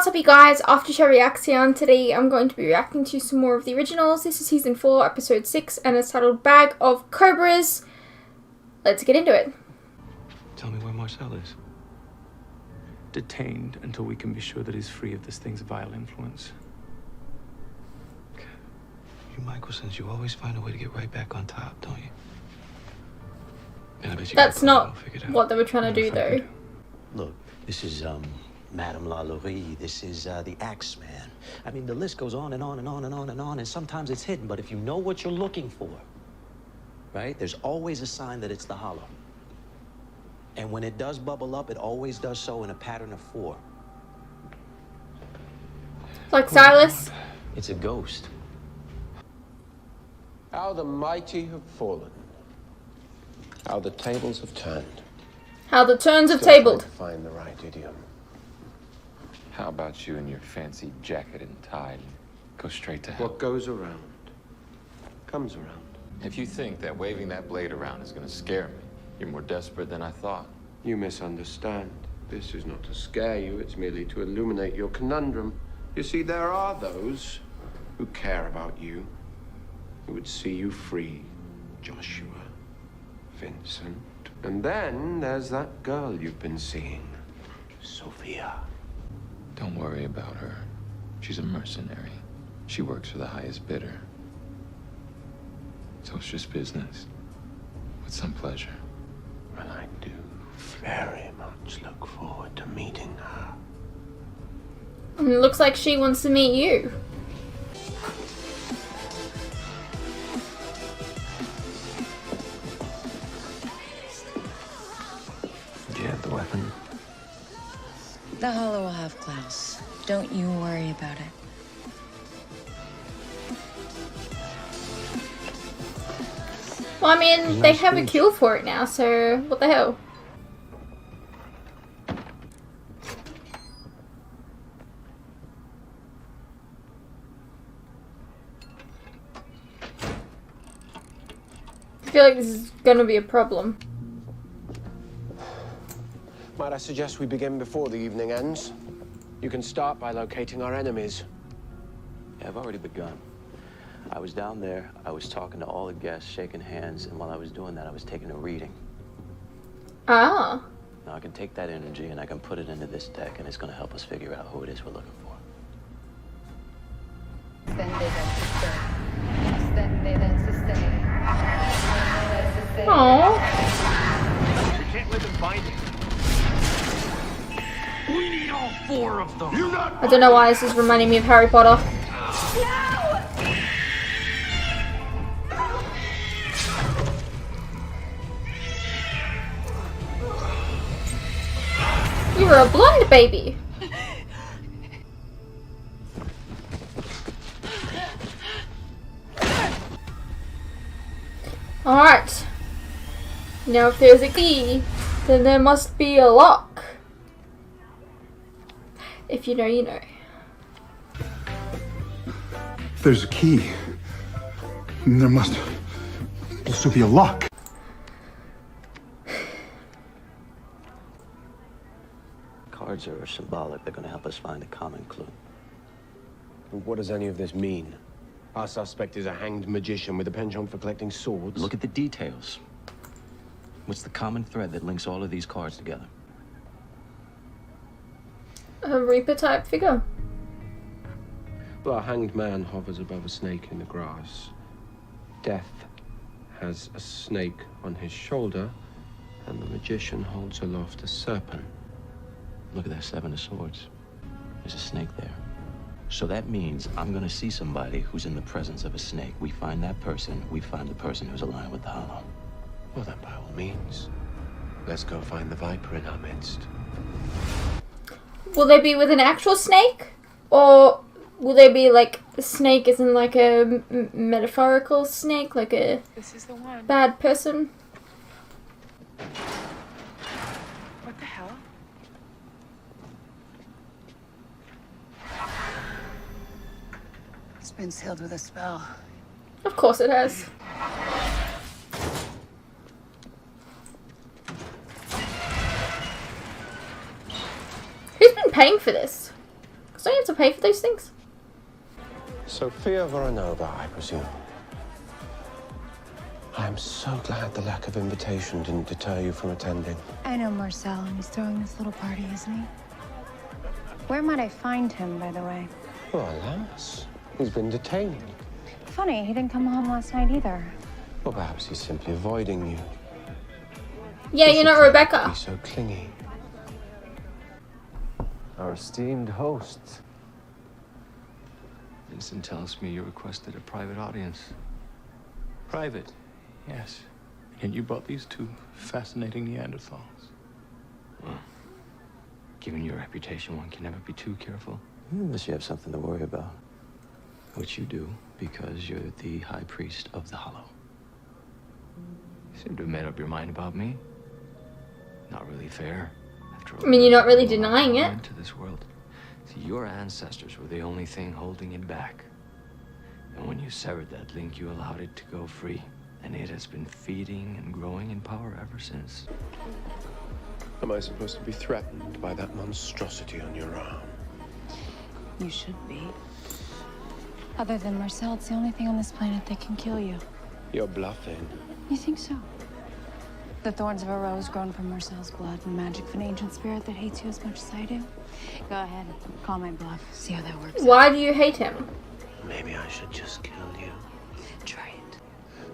what's up you guys, After Show Reaction. Today I'm going to be reacting to some more of the originals. This is season 4 episode 6 and it's titled Bag of Cobras. Let's get into it. Tell me where Marcel is. Detained until we can be sure that he's free of this thing's vile influence. You Mikaelsons, you always find a way to get right back on top, don't you? And I bet you That's not what they were trying to do though. Look, this is Madame LaLaurie, this is the Axeman. I mean, the list goes on and on and on and on and on, and sometimes it's hidden, but if you know what you're looking for, right, there's always a sign that it's the Hollow. And when it does bubble up, it always does so in a pattern of 4. Like Silas? It's a ghost. How the mighty have fallen. How the tables have turned. How the turns have Still tabled. trying to find the right idiom. How about you and your fancy jacket and tie? Go straight to hell. What goes around comes around. If you think that waving that blade around is going to scare me, you're more desperate than I thought. You misunderstand. This is not to scare you, it's merely to illuminate your conundrum. You see, there are those who care about you, who would see you free. Joshua, Vincent. And then there's that girl you've been seeing, Sophia. Don't worry about her. She's a mercenary. She works for the highest bidder. So it's just business, with some pleasure. And I do very much look forward to meeting her. It looks like she wants to meet you. Do you have the weapon? The Hollow will have Klaus. Don't you worry about it. Well, I mean, they have a cure for it now, so what the hell? I feel like this is gonna be a problem. Might I suggest we begin before the evening ends? You can start by locating our enemies. Yeah, I've already begun. I was down there, I was talking to all the guests, shaking hands, and while I was doing that, I was taking a reading. Ah. Now I can take that energy and I can put it into this deck, and it's going to help us figure out who it is we're looking for. Aww. You can't live in binding. We need all 4 of them. You're not. I don't know why this is reminding me of Harry Potter. You were a blonde baby. Alright. Now if there's a key, then there must be a lock. If you know, you know. If there's a key, then there must also be a lock. Cards are symbolic. They're going to help us find a common clue. And what does any of this mean? Our suspect is a hanged magician with a penchant for collecting swords. Look at the details. What's the common thread that links all of these cards together? A Reaper type figure. Well, a hanged man hovers above a snake in the grass. Death has a snake on his shoulder, and the magician holds aloft a serpent. Look at that 7 of swords. There's a snake there. So that means I'm going to see somebody who's in the presence of a snake. We find that person, we find the person who's aligned with the Hollow. Well, then, by all means, let's go find the Viper in our midst. Will they be with an actual snake? Or will they be like a snake as in like a metaphorical snake? Like a This is the one. bad person? What the hell? It's been sealed with a spell. Of course it has. Who's been paying for this? Because don't you have to pay for those things? Sophia Voronova, I presume. I am so glad the lack of invitation didn't deter you from attending. I know Marcel, and he's throwing this little party, isn't he? Where might I find him, by the way? Well, alas, he's been detained. Funny, he didn't come home last night either. Or perhaps he's simply avoiding you. Yeah, you're not Rebecca. Be so clingy. Our esteemed hosts. Vincent tells me you requested a private audience. Private? Yes. And you brought these two fascinating Neanderthals. Well, given your reputation, one can never be too careful. Unless you have something to worry about. Which you do, because you're the high priest of the Hollow. You seem to have made up your mind about me. Not really fair. After all, I mean, you're not really denying it. into this world. See, your ancestors were the only thing holding it back. And when you severed that link, you allowed it to go free. And it has been feeding and growing in power ever since. Am I supposed to be threatened by that monstrosity on your arm? You should be. Other than Marcel, it's the only thing on this planet that can kill you. You're bluffing. You think so? The thorns of a rose grown from Marcel's blood and magic of an ancient spirit that hates you as much as I do. Go ahead, call my bluff. See how that works. Why do you hate him? Maybe I should just kill you. Try it.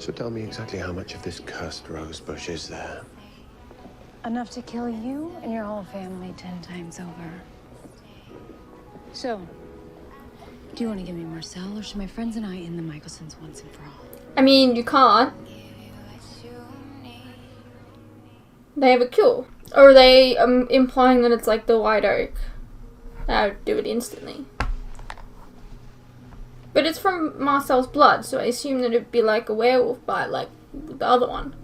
So tell me exactly how much of this cursed rose bush is there? Enough to kill you and your whole family 10 times over. So, do you want to give me Marcel, or should my friends and I end the Mikaelsons once and for all? I mean, you can't. They have a cure. Or are they implying that it's like the white oak? That would do it instantly. But it's from Marcel's blood, so I assume that it'd be like a werewolf bite, like the other one.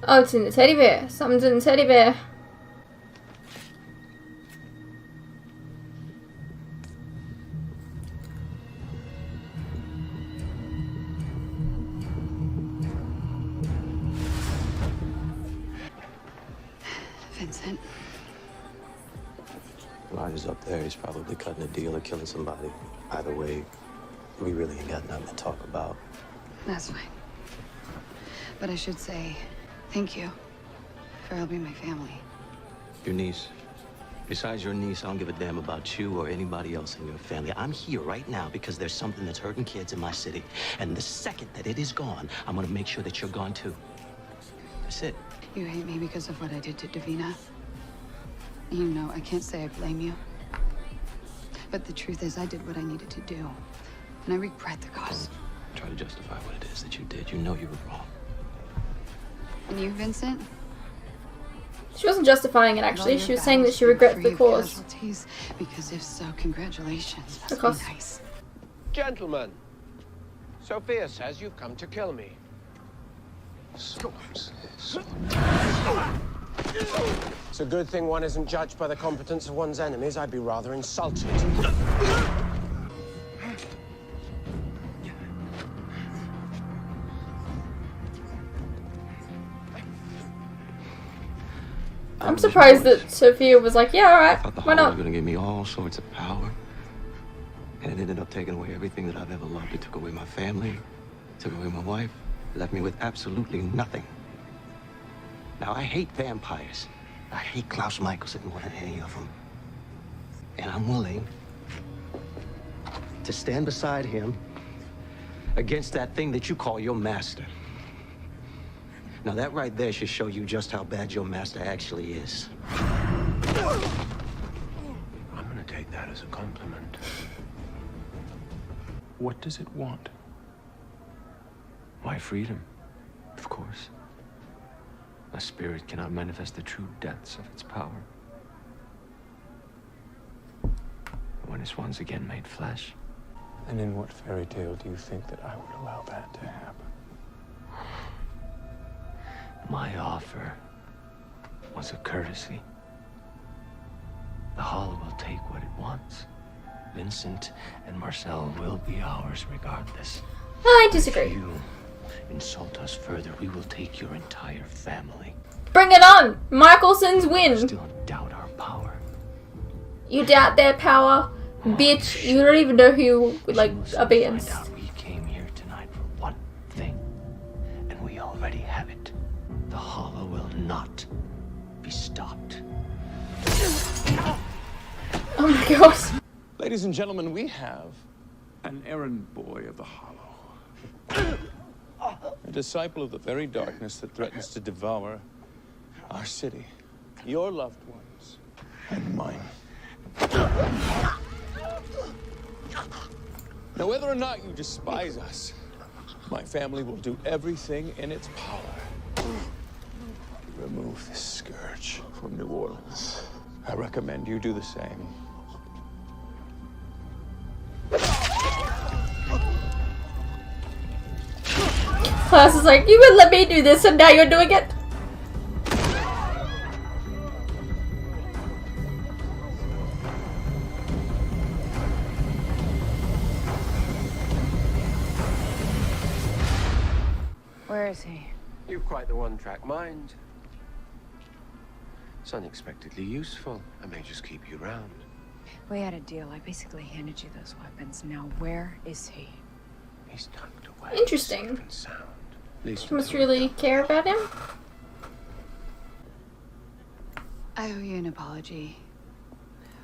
Oh, it's in the teddy bear. Something's in the teddy bear. Vincent. Ryder's up there. He's probably cutting a deal or killing somebody. Either way, we really ain't got nothing to talk about. That's fine. But I should say thank you for helping my family. Your niece. Besides your niece, I don't give a damn about you or anybody else in your family. I'm here right now because there's something that's hurting kids in my city. And the second that it is gone, I'm gonna make sure that you're gone too. That's it. You hate me because of what I did to Davina. You know, I can't say I blame you. But the truth is, I did what I needed to do. And I regret the cost. Don't try to justify what it is that you did. You know you were wrong. And you, Vincent? She wasn't justifying it, actually. She was saying that she regrets the cause. Casualties, because if so, congratulations. The Must cost. be nice. Gentlemen, Sophia says you've come to kill me. It's a good thing one isn't judged by the competence of one's enemies. I'd be rather insulted. I'm surprised that Sophia was like, yeah, alright, I thought the why Hollow not? was gonna give me all sorts of power. And it ended up taking away everything that I've ever loved. It took away my family, took away my wife, left me with absolutely nothing. Now, I hate vampires. I hate Klaus Mikaelson more than any of them. And I'm willing to stand beside him against that thing that you call your master. Now, that right there should show you just how bad your master actually is. I'm gonna take that as a compliment. What does it want? Why, freedom, of course. A spirit cannot manifest the true depths of its power. When it's once again made flesh. And in what fairy tale do you think that I would allow that to happen? My offer was a courtesy. The Hollow will take what it wants. Vincent and Marcel will be ours regardless. I disagree. You insult us further, we will take your entire family. Bring it on! Mikaelson's win! Still doubt our power. You doubt their power? Bitch, you don't even know who, like, against. We came here tonight for one thing, and we already have it. The Hollow will not be stopped. Oh my god. Ladies and gentlemen, we have an errand boy of the Hollow. A disciple of the very darkness that threatens to devour our city, your loved ones, and mine. Now, whether or not you despise us, my family will do everything in its power to remove this scourge from New Orleans. I recommend you do the same. Klaus is like, you would let me do this and now you're doing it? Where is he? You've quite the one-track mind. It's unexpectedly useful. I may just keep you round. We had a deal. I basically handed you those weapons. Now, where is he? He's tucked away. Interesting. Safe and sound. At least You must really care about him. I owe you an apology.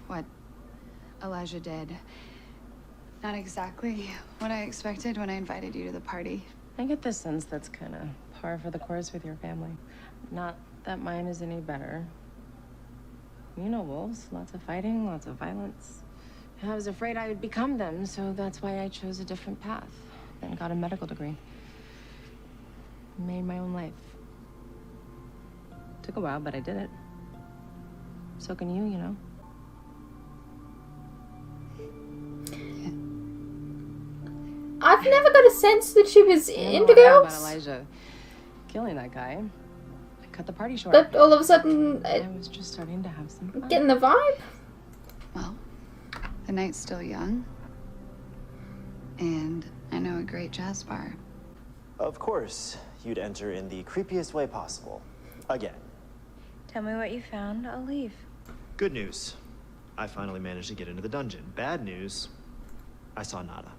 What Elijah did. Not exactly what I expected when I invited you to the party. I get the sense that's kind of par for the course with your family. Not that mine is any better. You know wolves, lots of fighting, lots of violence. I was afraid I would become them, so that's why I chose a different path and got a medical degree. Made my own life. Took a while, but I did it. So can you, you know. I've never got a sense that she was into I know about girls. Elijah killing that guy. I cut the party short. But all of a sudden, I was just starting to have some fun. getting the vibe. Well, the night's still young. And I know a great jazz bar. Of course, you'd enter in the creepiest way possible. Again. Tell me what you found. I'll leave. Good news. I finally managed to get into the dungeon. Bad news. I saw nada.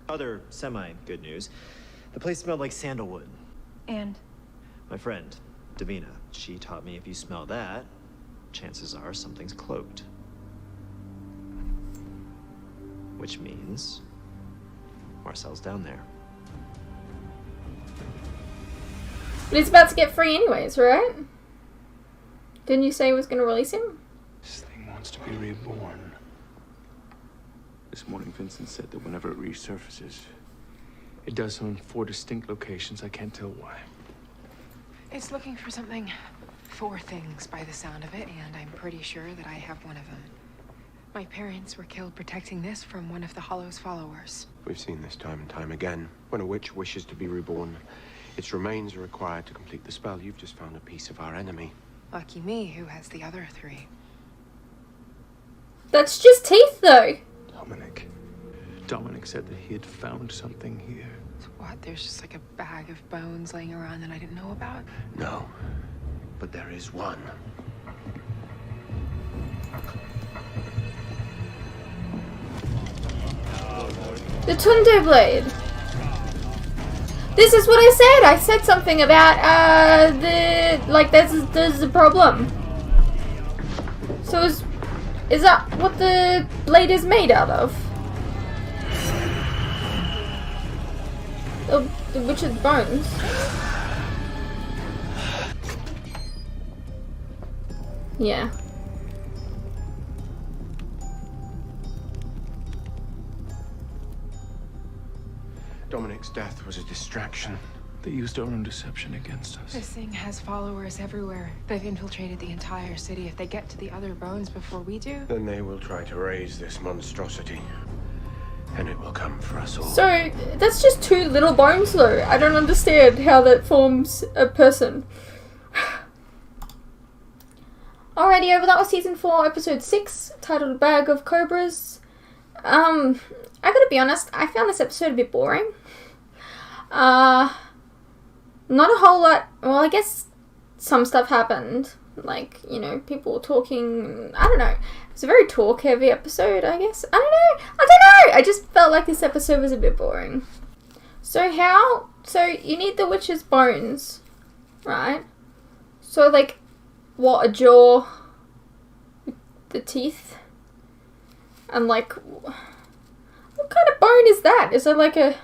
Other semi-good news. The place smelled like sandalwood. And? My friend, Davina, she taught me if you smell that, chances are something's cloaked. Which means Marcel's down there. But he's about to get free anyways, right? Didn't you say he was going to release him? This thing wants to be reborn. This morning, Vincent said that whenever it resurfaces, it does so in 4 distinct locations. I can't tell why. It's looking for something. 4 things by the sound of it, and I'm pretty sure that I have one of them. My parents were killed protecting this from one of the Hollow's followers. We've seen this time and time again. When a witch wishes to be reborn, its remains are required to complete the spell. You've just found a piece of our enemy. Lucky me, who has the other 3. That's just teeth, though. Dominic said that he had found something here. What? There's just like a bag of bones laying around that I didn't know about? No, but there is one. The Tunde blade. This is what I said. I said something about there's a problem. So is that what the blade is made out of? The witch's bones. Yeah. Dominic's death was a distraction. They used our own deception against us. This thing has followers everywhere. They've infiltrated the entire city. If they get to the other bones before we do... Then they will try to raise this monstrosity. And it will come for us all. So, that's just 2 little bones though. I don't understand how that forms a person. Alrighty, over that was season 4, episode 6, titled Bag of Cobras. I gotta be honest, I found this episode a bit boring. Not a whole lot. Well, I guess some stuff happened. Like, you know, people were talking. I don't know. It was a very talk-heavy episode, I guess. I don't know. I just felt like this episode was a bit boring. So you need the witch's bones, right? So, like, what, a jaw with the teeth? And, like, what kind of bone is that? Is it like a...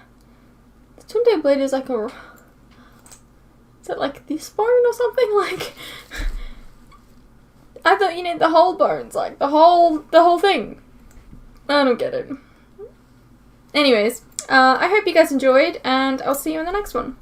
The Tunde blade is like a... Is it like this bone or something? Like... I thought you need the whole bones, like, the whole thing. I don't get it. Anyways, I hope you guys enjoyed, and I'll see you in the next one.